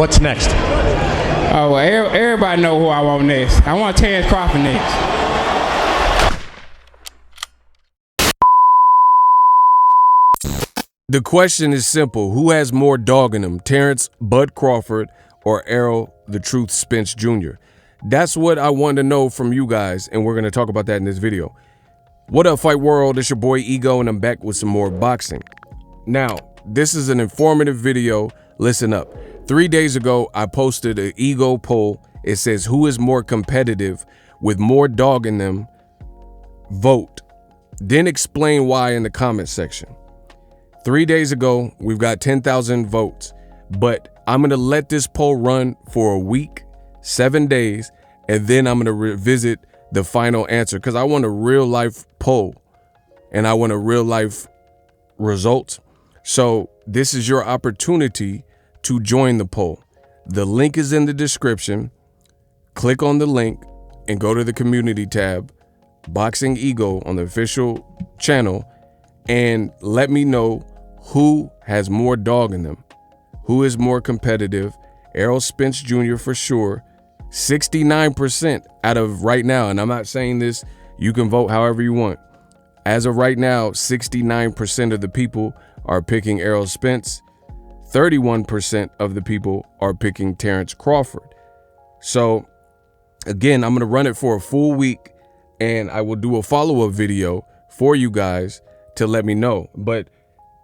What's next? Oh, well, everybody know who I want next. I want Terence Crawford next. The question is simple. Who has more dog in them, Terence Bud Crawford or Errol the Truth Spence Jr.? That's what I want to know from you guys, and we're going to talk about that in this video. What up, Fight World? It's your boy Ego, and I'm back with some more boxing. Now, this is an informative video. Listen up. 3 days ago, I posted an Ego poll. It says, who is more competitive with more dog in them? Vote. Then explain why in the comment section. 3 days ago, we've got 10,000 votes, but I'm going to let this poll run for a week, 7 days, and then I'm going to revisit the final answer because I want a real life poll and I want a real life results. So this is your opportunity to join the poll. The link is in the description. Click on the link and go to the community tab, Boxing Ego on the official channel, and let me know who has more dog in them. Who is more competitive? Errol Spence Jr. for sure. 69% out of right now, and I'm not saying this, you can vote however you want. As of right now, 69% of the people are picking Errol Spence. 31% of the people are picking Terence Crawford. So again, I'm going to run it for a full week and I will do a follow-up video for you guys to let me know. But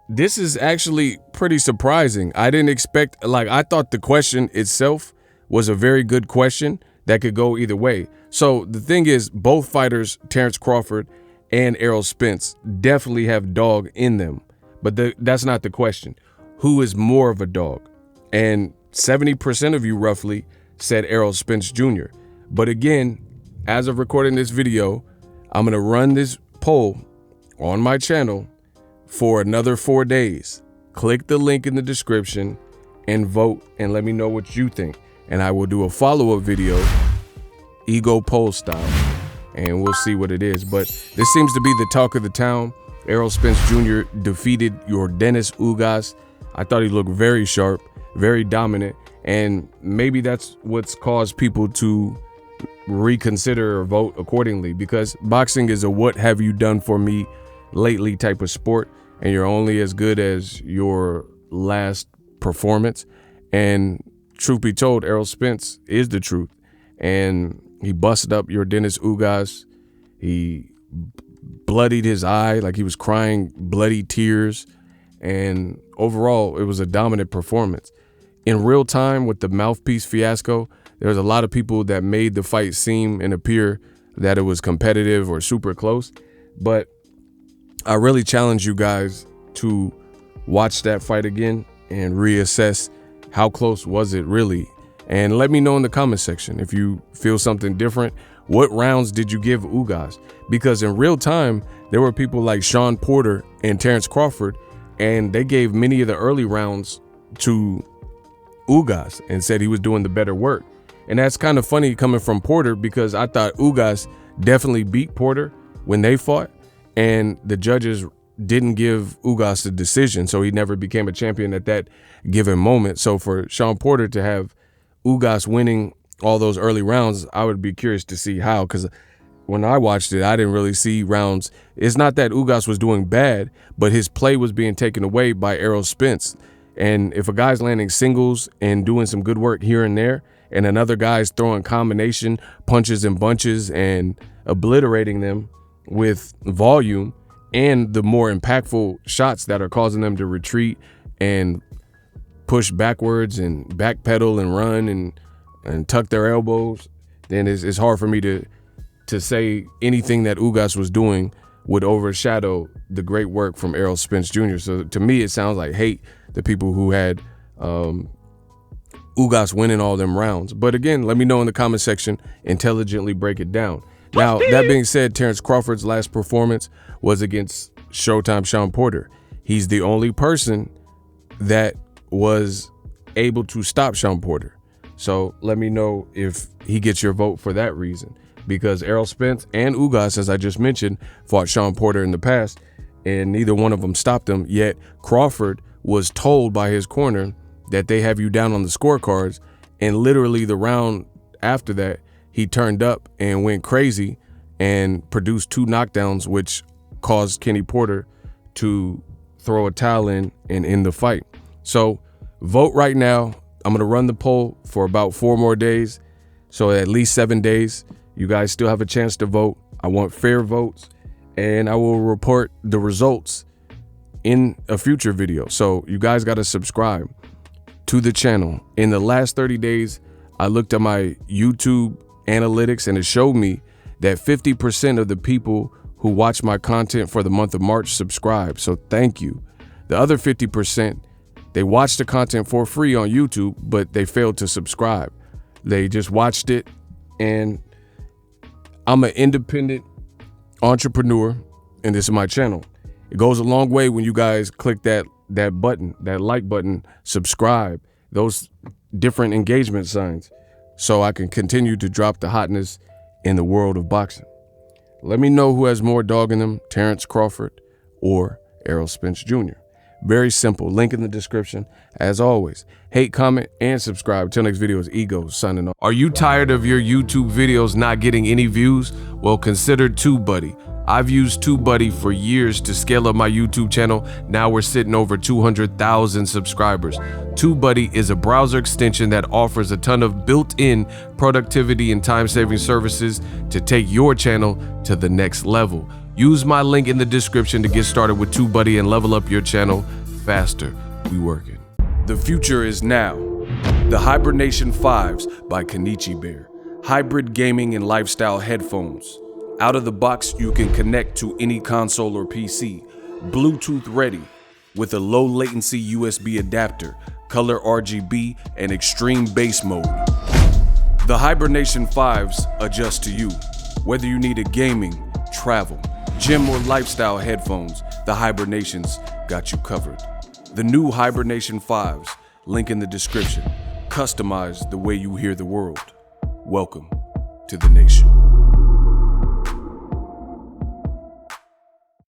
this is actually pretty surprising. I didn't expect, I thought the question itself was a very good question that could go either way. So the thing is, both fighters, Terence Crawford and Errol Spence, definitely have dog in them. But that's not the question. Who is more of a dog? And 70% of you roughly said Errol Spence Jr. But again, as of recording this video, I'm going to run this poll on my channel for another 4 days. Click the link in the description and vote and let me know what you think. And I will do a follow-up video, Ego poll style, and we'll see what it is. But this seems to be the talk of the town. Errol Spence Jr. defeated your Dennis Ugas. I thought he looked very sharp, very dominant, and maybe that's what's caused people to reconsider or vote accordingly, because boxing is a what have you done for me lately type of sport, and you're only as good as your last performance. And truth be told, Errol Spence is the truth, and he busted up your Dennis Ugas. He bloodied his eye, like he was crying bloody tears, and overall it was a dominant performance. In real time, with the mouthpiece fiasco, there's a lot of people that made the fight seem and appear that it was competitive or super close, but I really challenge you guys to watch that fight again and reassess how close was it really, and let me know in the comment section if you feel something different. What rounds did you give Ugas? Because in real time, there were people like Shawn Porter and Terence Crawford, and they gave many of the early rounds to Ugas and said he was doing the better work. And that's kind of funny coming from Porter, because I thought Ugas definitely beat Porter when they fought, and the judges didn't give Ugas the decision, so he never became a champion at that given moment. So for Shawn Porter to have Ugas winning all those early rounds, I would be curious to see how, because when I watched it, I didn't really see rounds. It's not that Ugas was doing bad, but his play was being taken away by Errol Spence. And if a guy's landing singles and doing some good work here and there, and another guy's throwing combination punches and bunches and obliterating them with volume and the more impactful shots that are causing them to retreat and push backwards and backpedal and run and tuck their elbows, then it's hard for me to say anything that Ugas was doing would overshadow the great work from Errol Spence Jr. So to me, it sounds like hate, the people who had Ugas winning all them rounds. But again, let me know in the comment section, intelligently break it down. Now, that being said, Terence Crawford's last performance was against Showtime Shawn Porter. He's the only person that was able to stop Shawn Porter. So let me know if he gets your vote for that reason, because Errol Spence and Ugas, as I just mentioned, fought Shawn Porter in the past, and neither one of them stopped him, yet Crawford was told by his corner that they have you down on the scorecards. And literally the round after that, he turned up and went crazy and produced 2 knockdowns, which caused Kenny Porter to throw a towel in and end the fight. So vote right now. I'm going to run the poll for about 4 more days. So at least 7 days. You guys still have a chance to vote. I want fair votes, and I will report the results in a future video. So you guys got to subscribe to the channel. In the last 30 days, I looked at my YouTube analytics, and it showed me that 50% of the people who watch my content for the month of March subscribe. So thank you. The other 50%, they watched the content for free on YouTube, but they failed to subscribe. They just watched it, and I'm an independent entrepreneur, and this is my channel. It goes a long way when you guys click that button, that like button, subscribe, those different engagement signs, so I can continue to drop the hotness in the world of boxing. Let me know who has more dog in them, Terence Crawford or Errol Spence Jr. Very simple. Link in the description. As always, hate, comment, and subscribe. Till next video is Egos signing off. Are you tired of your YouTube videos not getting any views? Well, consider TubeBuddy. I've used TubeBuddy for years to scale up my YouTube channel. Now we're sitting over 200,000 subscribers. TubeBuddy is a browser extension that offers a ton of built-in productivity and time-saving services to take your channel to the next level. Use my link in the description to get started with TubeBuddy and level up your channel faster. We working. The future is now. The Hibernation 5s by Kenichi Bear. Hybrid gaming and lifestyle headphones. Out of the box, you can connect to any console or PC. Bluetooth ready with a low latency USB adapter, color RGB, and extreme bass mode. The Hibernation 5s adjust to you. Whether you need a gaming, travel, gym, or lifestyle headphones, the Hibernations got you covered. The new Hibernation 5s, link in the description. Customize the way you hear the world. Welcome to the nation.